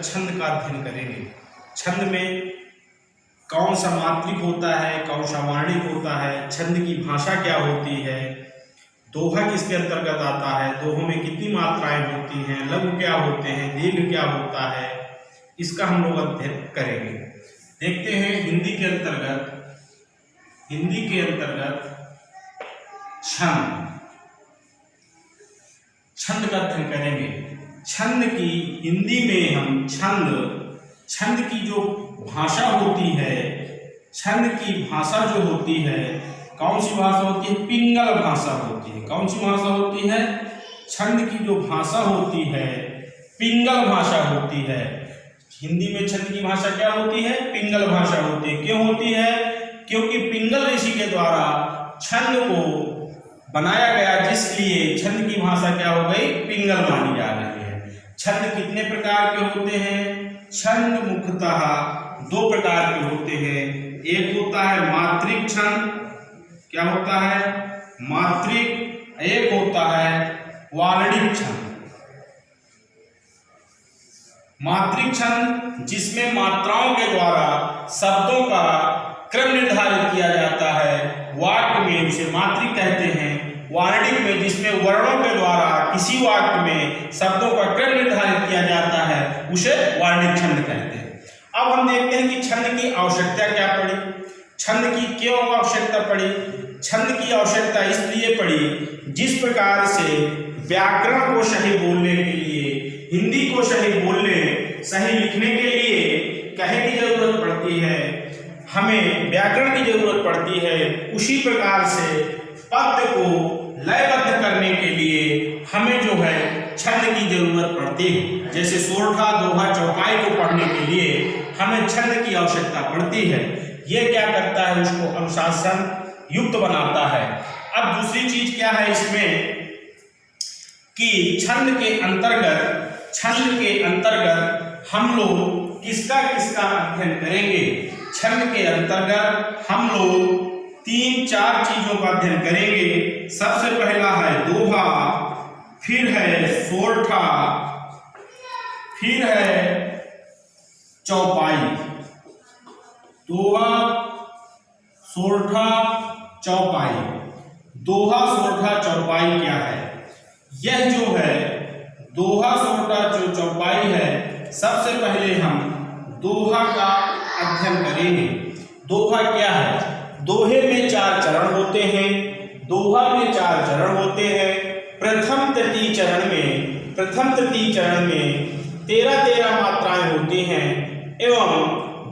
छंद का अध्ययन करेंगे। छंद में कौन सा मात्रिक होता है, कौन सा वर्णिक होता है, छंद की भाषा क्या होती है, दोहा किसके अंतर्गत आता है, दोहों में कितनी मात्राएं होती हैं, लघु क्या होते हैं, दीर्घ क्या होता है, इसका हम लोग अध्ययन करेंगे। देखते हैं हिंदी के अंतर्गत छंद का अध्ययन करेंगे। छंद की हिंदी में हम छंद की जो भाषा होती है, छंद की भाषा जो होती है, कौन सी भाषा होती है, पिंगल भाषा होती है। कौन सी भाषा होती है, छंद की जो भाषा होती है पिंगल भाषा होती है। हिंदी में छंद की भाषा क्या होती है, पिंगल भाषा होती है। क्यों होती है, क्योंकि पिंगल ऋषि के द्वारा छंद को बनाया गया, जिसलिए छंद की भाषा क्या हो गई, पिंगल मानी जा रही है। छंद कितने प्रकार के होते हैं, छंद मुख्यतः दो प्रकार के होते हैं। एक होता है मात्रिक छंद, क्या होता है, मात्रिक। एक होता है वर्णिक छंद। मात्रिक छंद जिसमें मात्राओं के द्वारा शब्दों का क्रम निर्धारित किया जाता है, वाक्य में उसे मात्रिक कहते हैं। वर्णिक में जिसमें वर्णों के द्वारा किसी वाक्य में शब्दों का क्रम निर्धारित किया जाता है, उसे वर्णिक छंद कहते हैं। अब हम देखते हैं कि छंद की आवश्यकता क्या पड़ी, छंद की क्यों आवश्यकता पड़ी। छंद की आवश्यकता इसलिए पड़ी, जिस प्रकार से व्याकरण को सही बोलने के लिए, हिंदी को सही बोलने, सही लिखने के लिए कहे की जरूरत पड़ती है, हमें व्याकरण की जरूरत पड़ती है, उसी प्रकार से पद्य को लयबद्ध करने के लिए हमें जो है छंद की जरूरत पड़ती है। जैसे सोरठा, दोहा, चौपाई को पढ़ने के लिए हमें छंद की आवश्यकता पड़ती है। ये क्या करता है, उसको अनुशासन युक्त बनाता है। अब दूसरी चीज क्या है इसमें, कि छंद के अंतर्गत हम लोग किसका अध्ययन करेंगे। छंद के अंतर्गत हम लोग 3-4 चीजों का अध्ययन करेंगे। सबसे पहला है दोहा, फिर है सोरठा, फिर है चौपाई। दोहा, सोरठा, चौपाई। दोहा, सोरठा, चौपाई क्या है, यह जो है दोहा, सोरठा, जो चौपाई है, सबसे पहले हम दोहा का अध्ययन करेंगे। दोहा क्या है, दोहे में 4 चरण होते हैं। दोहा में 4 चरण होते हैं। प्रथम तृतीय चरण में 13 मात्राएं होती हैं, एवं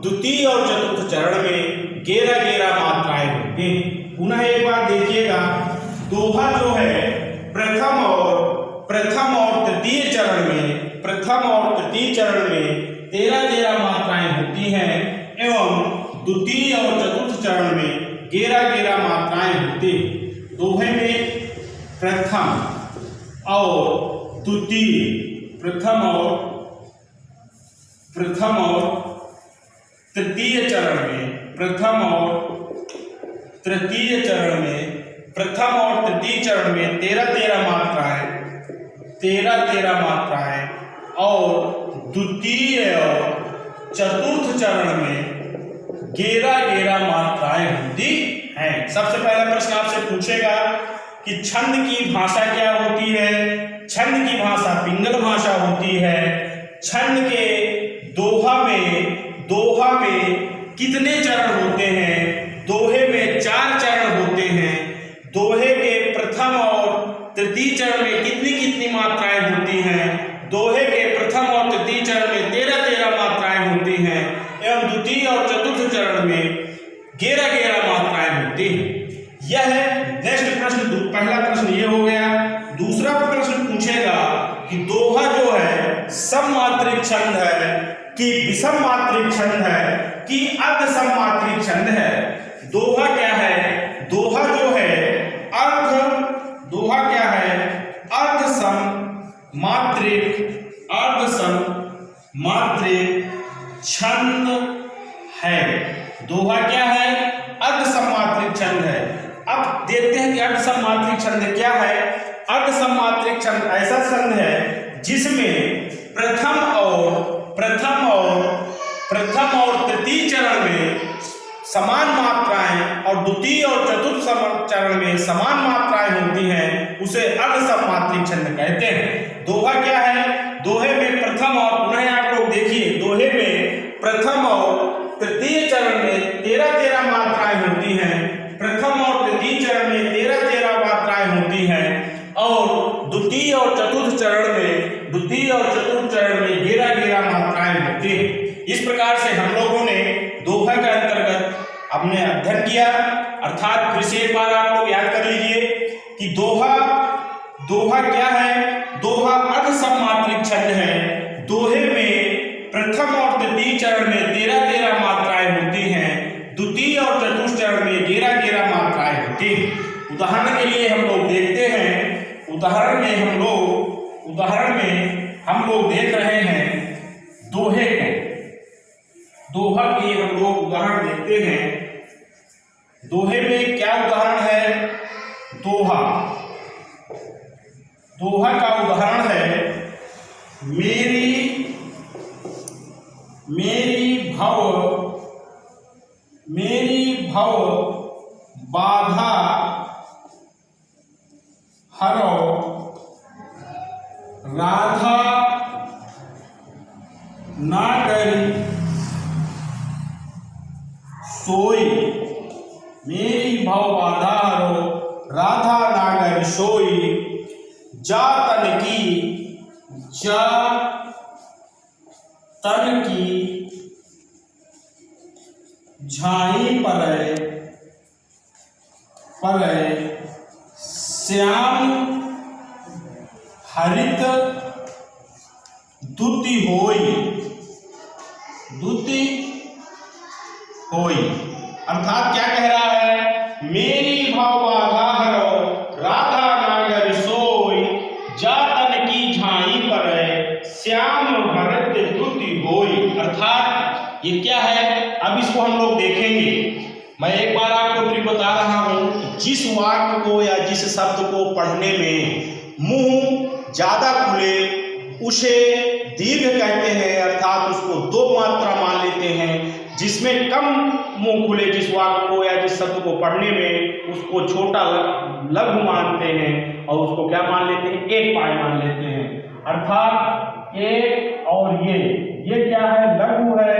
द्वितीय और चतुर्थ चरण में 11 मात्राएं होती हैं। पुनः एक बार देखिएगा, दोहा जो है प्रथम और तृतीय चरण में 13 मात्राएं होती हैं, एवं द्वितीय और चतुर्थ चरण में 11 मात्राएं होती हैं। दोहे में प्रथम और तृतीय चरण में, प्रथम और तृतीय चरण में 13 मात्राएं और द्वितीय और चतुर्थ चरण में 11 मात्राएं होती हैं। सबसे पहला प्रश्न आपसे पूछेगा कि छंद की भाषा क्या होती है। छंद की भाषा पिंगल भाषा होती है। छंद के दोहा में कितने चरण होते हैं, दोहे में 4 चरण होते हैं। दोहे के प्रथम और तृतीय चरण में कितनी मात्राएं होती हैं, दोहे के प्रथम और तृतीय चरण में 13 मात्राएं होती हैं, एवं द्वितीय और चतुर्थ चरण में 11 मात्राएं होती हैं। यह नेक्स्ट प्रश्न, पहला प्रश्न ये हो गया। दूसरा प्रश्न पूछेगा कि दोहा जो है सममात्रिक छंद है कि विषम मात्रिक छंद है कि अर्ध सममात्रिक छंद है। दोहा क्या है, दोहा जो है अर्ध सममात्रिक छंद है। दोहा क्या है, अर्ध सममात्रिक छंद है। अब देखते हैं कि अर्ध सममात्रिक छंद क्या है। अर्ध सममात्रिक छंद ऐसा छंद है जिसमें प्रथम प्रथम और तृतीय चरण में समान मात्राएं और द्वितीय और चतुर्थ चरण में समान मात्राएं होती हैं, उसे अर्ध सममात्रिक छंद कहते हैं। दोहा क्या है? दोहे में प्रथम और, पुनः आप लोग देखिए, दोहे में प्रथम और तृतीय चरण में 13-13 मात्राएं होती हैं, प्रथम और तृतीय चरण में 13-13 मात्राएं होती हैं, और द्वितीय और चतुर्थ चरण में 11-11 मात्राएं होती हैं। इस प्रकार से हम लोगों ने दोहा के अंतर्गत अपने अध्ययन किया। अर्थात फिर से एक बार आप लोग याद कर लीजिए कि दोहा क्या है? दोहा अर्ध सममात्रिक छंद है। दोहे में प्रथम और तृतीय चरण में 13-13 मात्राएं होती हैं, द्वितीय और चतुर्थ चरण में 11-11 मात्राएं होती हैं। उदाहरण के लिए हम लोग देखते हैं, उदाहरण में हम लोग देख रहे हैं दोहे को। दोहा के हम लोग उदाहरण देखते हैं। दोहे में क्या उदाहरण है? दोहा का उदाहरण है, मेरी भव बाधा हरो राधा नागरी सोई। मेरी भव बाधा हरो राधा नागर सोई, जा तन की झाई परै श्याम हरित दुति होई। अर्थात क्या कह रहा है? मेरी भव बाधा हरो राधा नागर सोई, जा तन की झाई परै श्याम हरित दुति होई। अर्थात ये क्या है? अब इसको हम लोग देखेंगे। मैं एक बार आपको फिर बता रहा हूं, जिस वाक्य को या जिस शब्द को पढ़ने में मुंह ज्यादा खुले उसे दीर्घ कहते हैं, अर्थात उसको 2 मात्रा मान लेते हैं। जिसमें कम मुंह खुले जिस वाक्य को या जिस शब्द को पढ़ने में, उसको छोटा लघु मानते हैं और उसको क्या मान लेते हैं? एक पाय मान लेते हैं। अर्थात एक और ये क्या है? लघु है,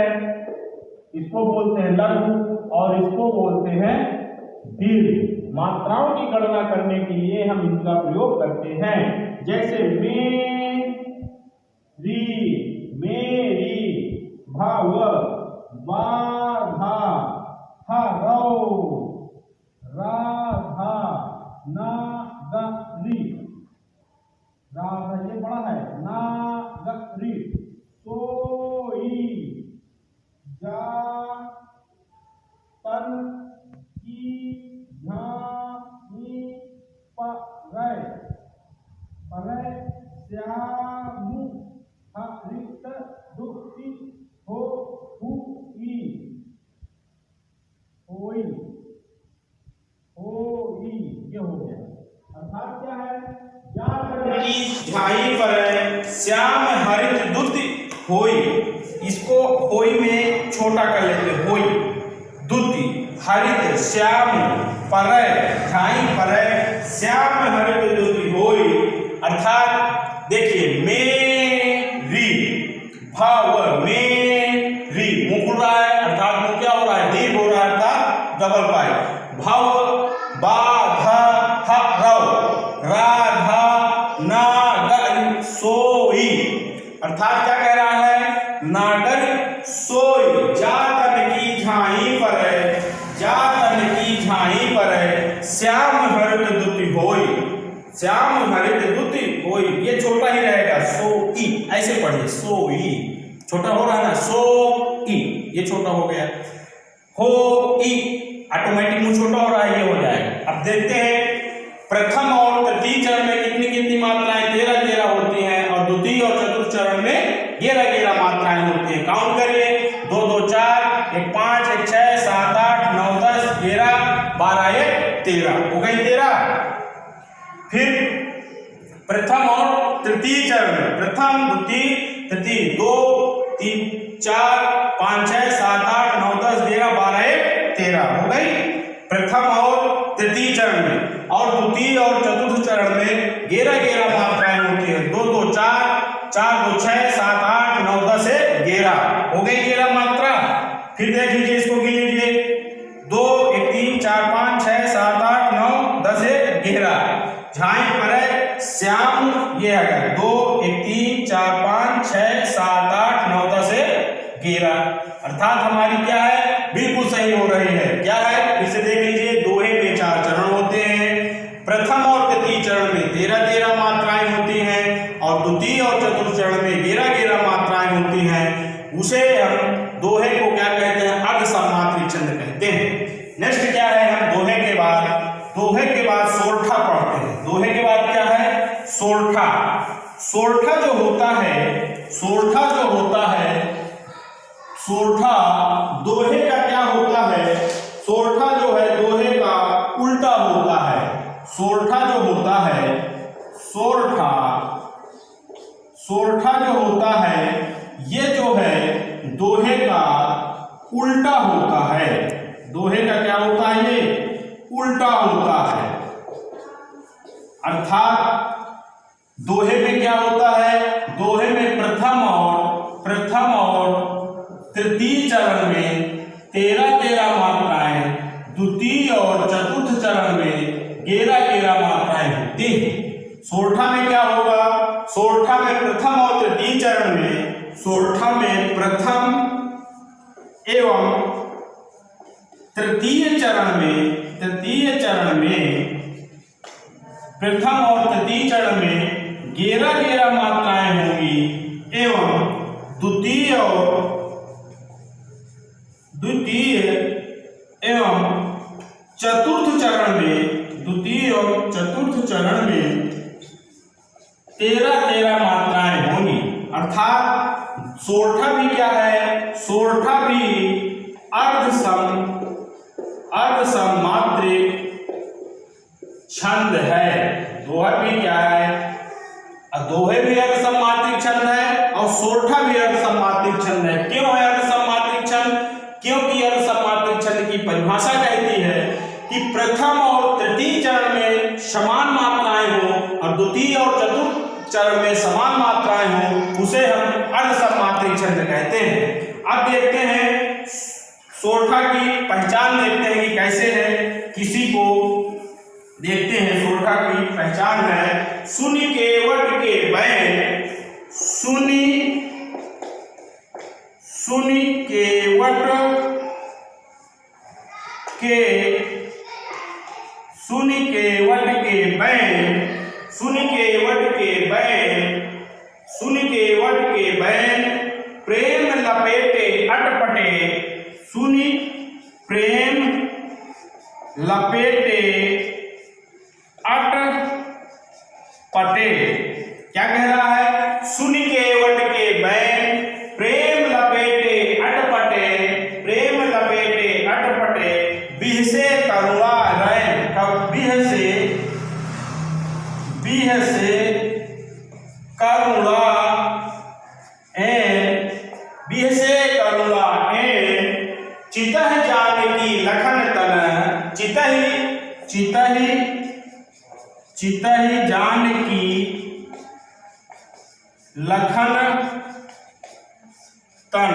इसको बोलते हैं लघु और इसको बोलते हैं दीर्घ। मात्राओं की गणना करने के लिए हम इनका प्रयोग करते हैं। जैसे मेरी भव बाधा हरो राधा नागरी, राधा ये बड़ा है, नागरी सोई, जा तन की झाई परै श्याम हरित दुति होई। ये हो गया। अर्थात क्या है? झाई परै श्याम हरित दुति होई। इसको होई में छोटा कर लेते, होई दुति हरित श्याम परै झाई परै श्याम हरित दुति होई। अर्थात देखिए, मेरी भव मेरी मुंह खुल रहा है, अर्थात मुंह क्या हो रहा है? दीर्घ हो रहा है, अर्थात डबल पाई। भव बाधा हरो राधा नागर सोई। अर्थात क्या कह रहा है? नागर सोई, जा तन की झाई परै, जा तन की झाई परै श्याम हरित दुति होई, श्याम हरित दुति होई। ये छोटा ही रहेगा, सोई ऐसे पढ़िए, सोई छोटा हो रहा है ना, सोई ये छोटा हो गया, होई ऑटोमेटिक मुंह छोटा हो रहा है, ये हो जाएगा। अब देखते हैं प्रथम और तृतीय चरण में कितनी कितनी मात्राएं 13-13 होती हैं और द्वितीय और चतुर्थ चरण में 11-11 मात्राएं होती हैं। काउंट करिए, 2 2 4, 1 5, 1 6, 7 8, 9 10, 11, 12, 1 13 हो गई 13। फिर प्रथम और तृतीय चरण में प्रथम द्वितीय तृतीय 2 3 4 5 6 7 8 9 10 11 12 1 13 हो गई प्रथम और तृतीय चरण में। और द्वितीय और चतुर्थ चरण में 11 मात्राएं होती है। 2 2 4 4 2 6 7 8 9 10 11 हो गई 11 मात्रा। फिर देख लीजिए इसको गिन लीजिए 2 1 3 4 5 6 7 8 9 10 11 झाई पर श्याम ये है 2 1 3 4 5 6 7 8 9 10 11 अर्थात हमारी क्या है बिल्कुल सही हो रही है। क्या है फिर से देख लीजिए दोहे में 4 चरण होते हैं। प्रथम और तृतीय चरण में 13 मात्राएं होती हैं और द्वितीय और चतुर्थ चरण में 11 मात्राएं होती हैं। उसे हम दोहे को क्या कहते हैं अर्ध सम्मात्रिक छंद कहते हैं। नेक्स्ट क्या है हम दोहे के बाद सोरठा पढ़ते हैं। दोहे के बाद क्या है सोरठा। सोरठा जो होता है सोरठा दोहे का क्या होता है। सोरठा जो है दोहे का उल्टा होता है। सोरठा जो होता है सोरठा जो होता है ये जो है दोहे का उल्टा होता है। दोहे का क्या होता है ये उल्टा होता है। अर्थात दोहे में क्या होता है दोहे में प्रथम और तृतीय चरण में 13 मात्राएं, द्वितीय और चतुर्थ चरण में 11 मात्राएं होती हैं। सोरठा में क्या होगा सोरठा में प्रथम और तृतीय चरण में सोरठा में प्रथम एवं तृतीय चरण में प्रथम और तृतीय चरण में 11 मात्राएं होंगी एवं द्वितीय एवं चतुर्थ चरण में 13 मात्राएं होंगी। अर्थात सोरठा भी क्या है सोरठा भी अर्ध सम्मात्रिक छंद है। दोहा भी क्या है दोहे भी अर्ध सम्मात्रिक छंद है और सोरठा भी अर्ध सम्मात्रिक छंद है। क्यों है अर्ध सम्मात्रिक छंद क्योंकि अर्ध सम्मात्रिक छंद की परिभाषा कहती है कि प्रथम और तृतीय चरण में समान मात्राएं हो और द्वितीय और चतुर्थ चरण में समान मात्राएं हो उसे हम अर्ध सम्मात्रिक छंद कहते हैं। अब देखते हैं सोरठा की पहचान देखते हैं कि कैसे है। किसी को देखते हैं सोरठा की पहचान है सुनि केवट के बैन सुनि केवट के बैन प्रेम लपेटे अटपटे प्रेम लपेटे अटपटे क्या कह रहा है सुनि केवट के बैन प्रेम लपेटे अटपटे बिह से करुणा रैन बिह से करुणा चितह जानकी लखन तन चितहि जानकी लखन तन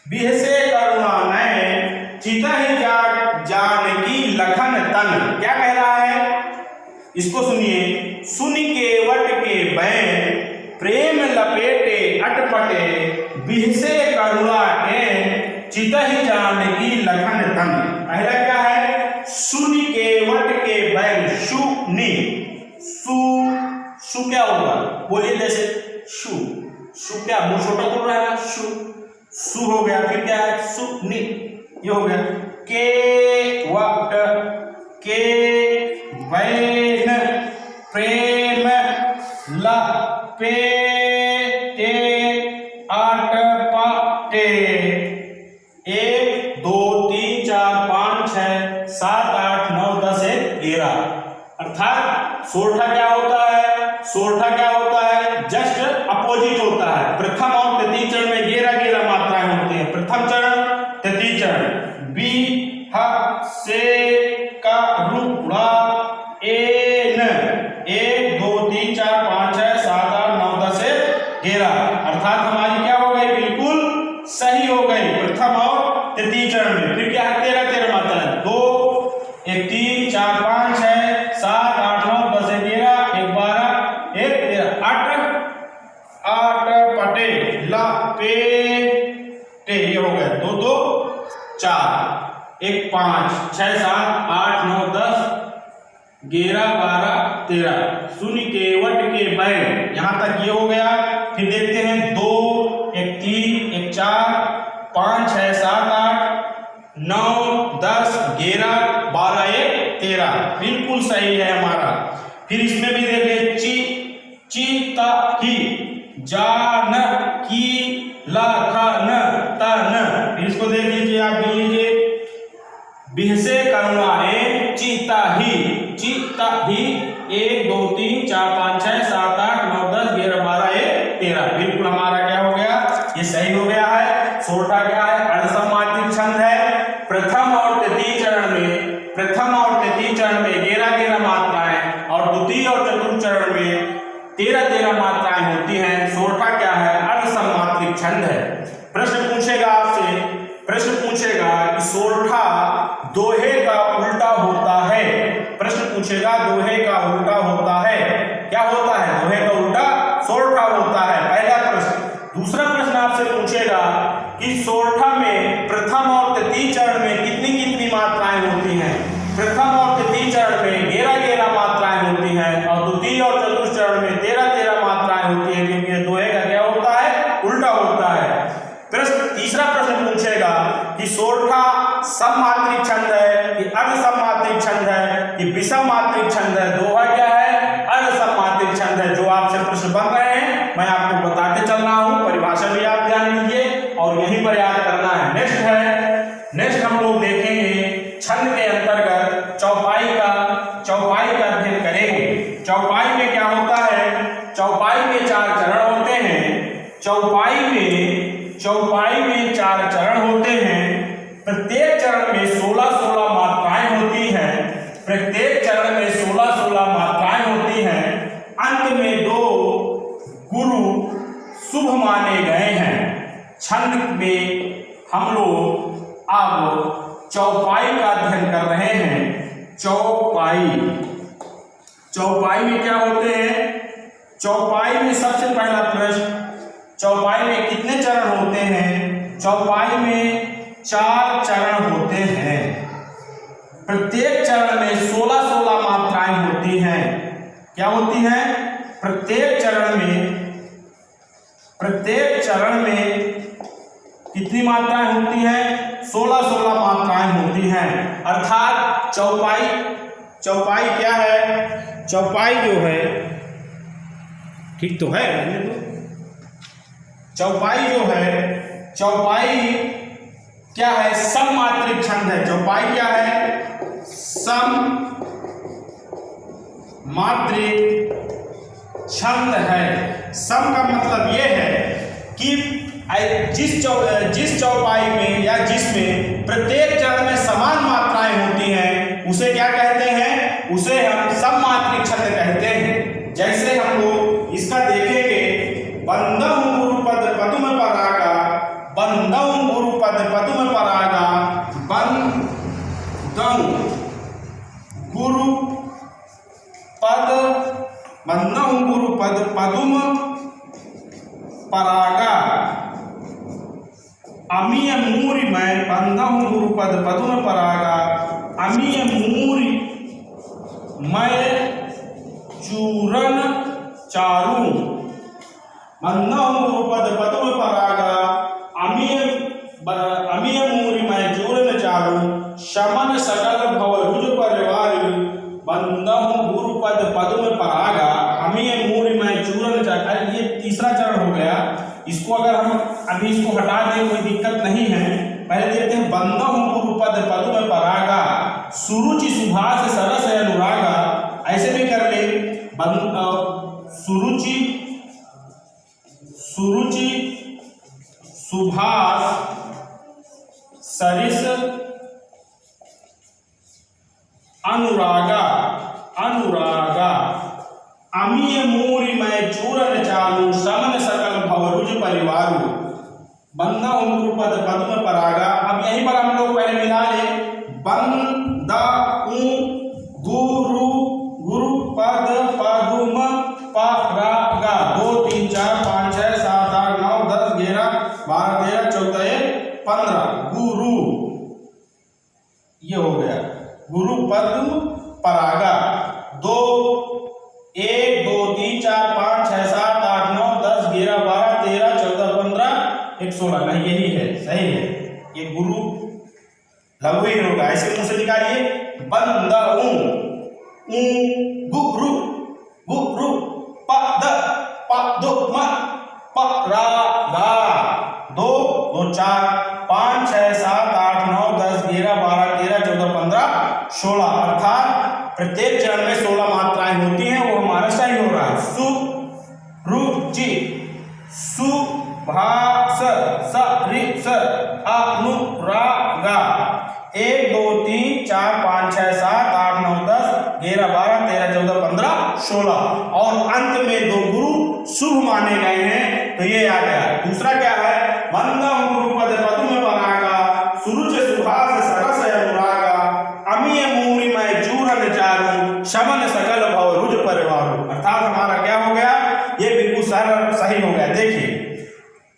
बिह से करुणा नयन चितहि जानकी लखन तन। क्या कह रहा है इसको सुनिए सुनि केवट के बैन प्रेम लपेटे अटपटे बिह से करुणा नयन चितहि जानकी लखन तन। पहला क्या है सुनि केवट के बैन सुनि सु क्या होगा बोलिए जैसे सु क्या मुंह छोटा बोल रहा है सु हो गया। फिर क्या है सुनि ये हो गया केवट के बैन प्रेम लपेटे अटपटे 1 2 3 4 5 6 7 8 9 10 11। अर्थात सोरठा क्या होता है जस्ट अपोजिट होता है। प्रथम और अर्थात हमारी क्या हो गई, बिल्कुल सही हो गई प्रथम और तृतीय चरण में। फिर क्या है, 13 मात्राएं, 2 1 3 4 5 6 7 8 9 10 11 1 12 1 13 8 पटे ला पे टे, ये हो गए 2 2 4 1 5 6 7 8 9 10 11 12 13 शून्य के वट के बैठ, यहां तक ये हो गया। फिर देखते हैं 2 1 3 1 4 5 6 7 8 9 10 11 12 1 13, बिल्कुल सही है हमारा। फिर इसमें भी देखें ची ची ता ही जान की ला खा न ता न, फिर इसको देख लीजिए, आप भी लीजिए, बिहसे करुणा ए चीता ही 1 2 3 4 5 6 7 8 9 10 11 12 1 13, बिल्कुल हमारा क्या हो गया, ये सही हो गया है। सोरठा क्या है, अर्धसमात्रिक छंद है। प्रथम और तृतीय चरण में 11 मात्राएं और द्वितीय और चतुर्थ चरण में 13 मात्राएं होती हैं। सोरठा क्या है, अर्धसमात्रिक छंद है। प्रश्न पूछेगा आपसे, कि सोरठा दोहे का उल्टा होता है। प्रश्न पूछेगा, दोहे का उल्टा होता है, क्या होता है, दोहे का उल्टा सोरठा होता है, पहला प्रश्न। दूसरा प्रश्न आपसे पूछेगा कि सोरठा में प्रथम और तृतीय चरण में कितनी मात्राएं होती हैं। प्रथम और तृतीय चरण में 11 मात्राएं होती हैं और द्वितीय और चतुर्थ चरण में 13 मात्राएं होती हैं, क्योंकि दोहे का क्या होता है, उल्टा होता है। तीसरा प्रश्न पूछेगा कि सोरठा सममात्रिक छंद है कि अर्धसममात्रिक छंद है कि विषममात्रिक छंद है। दोहा क्या है, अर्धसममात्रिक छंद है। जो आपसे प्रश्न बन रहे हैं मैं आपको बताते चल रहा हूं, परिभाषा भी आप ध्यान दीजिए और यहीं पर याद करना है। नेक्स्ट हम लोग देखेंगे छंद के अंतर्गत चौपाई का अध्ययन करेंगे। चौपाई में क्या होता है, चौपाई में 4 चरण होते हैं। चौपाई में 4 चरण होते हैं। प्रत्येक चरण में 16 मात्राएं होती हैं। प्रत्येक चरण में 16 मात्राएं होती हैं। अंत में 2 गुरु शुभ माने गए हैं। छंद में हम लोग अब चौपाई का अध्ययन कर रहे हैं। चौपाई में क्या होते हैं, चौपाई में सबसे पहला प्रश्न, चौपाई में कितने चरण होते हैं। चौपाई में 4 चरण होते हैं। प्रत्येक चरण में 16 मात्राएं होती हैं। क्या होती हैं, प्रत्येक चरण में कितनी मात्राएं होती हैं, 16 मात्राएं होती हैं। अर्थात चौपाई क्या है, चौपाई जो है, ठीक तो है, चौपाई क्या है, सममात्रिक छंद है। चौपाई क्या है, सममात्रिक छंद है। सम का मतलब ये है कि जिस चौपाई में या जिसमें प्रत्येक चरण में समान मात्राएं होती हैं उसे क्या कहते हैं, उसे हम सममात्रिक छंद कहते हैं। जैसे हम लोग इसका देखेंगे, बंदहु गुरुपद पदुम परागा, बंदहु गुरुपद पदुम परागा, बंदहु गुरुपद पदुम परागा, अमीय मूरी में बंदहु गुरुपद पदुम परागा, अमीय मूरी मैं चूरन चारू, बंदहु गुरुपद पदुम परागा, अमीय मूरी मैं चूरन चारू, शमन सकल भव रुज परिवार, बंदहु गुरुपद पदुम परागा, अमीय मूरी मैं चूरन चारू। ये तीसरा चरण हो गया। इसको अगर हम अभी इसको हटा दें कोई दिक्कत नहीं है। पहले देखते हैं, बंदहु गुरुपद पदुम परागा, सुरुचि सुभाष सरस अनुरागा। ऐसे भी कर ले, सुरुचि सुभाष सरिस अनुरागा, अमीय मूरी मैं चूरन चालू, समन सकल भव रुज परिवारु बंद उंगु पद पद्म परागा। अब यहीं पर हम लोग पहले मिला ले बंद उ गुरु गुरु पद पद्म परागा 2 3 4 5 6 7 8 9 10 11 12 13 14 15 गुरु, ये हो गया गुरु पद्म परागा। 2 1 2 3 4 5 6 7 8 9 10 11 12 13 14 15 1 16 नहीं यही है, सही है, ये गुरु लघु ही होगा। ऐसे मुंह से निकालिए बंद उ गुरु गुरु पद पद्म परागा। 2 2 4 5 6 7 8 9 10 11 12 13 14 15 16 अर्थात प्रत्येक चरण में 16 मात्राएं होती हैं। वो हमारा सही हो रहा है। सु रुचि सुभाष सरिस अनुरागा। 1 2 3 4 5 6 7 8 9 10 11 12 13 14 15 16 और अंत में 2 गुरु शुभ माने गए हैं, तो ये आ गया। दूसरा क्या है वंदम गुरु पद पद्म परागा सुरुच सुभाष सरस अनुरागा अमीय मूरी में चूरन चारू शमन सकल भव रुज परिवारु। अर्थात हमारा क्या हो गया, ये बिल्कुल सही हो गया। देखिए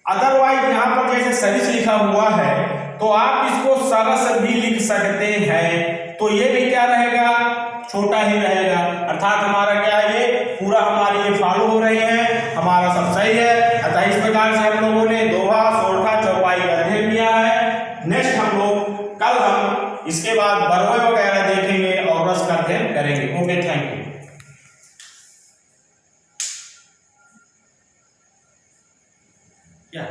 अदरवाइज यहाँ पर जैसे सरिस लिखा हुआ है तो आप इसको सरस भी लिख सकते हैं, तो ये भी क्या रहेगा, छोटा ही रहेगा। अर्थात हमारा क्या है, ये पूरा हमारी ये फॉलो हो रही है, हमारा सब सही है। अतः इस प्रकार से हम लोगों ने दोहा सोरठा चौपाई का अध्ययन किया है। नेक्स्ट हम लोग कल इसके बाद बरवे वगैरह देखेंगे और रस का अध्ययन करेंगे। Okay, thank you. क्या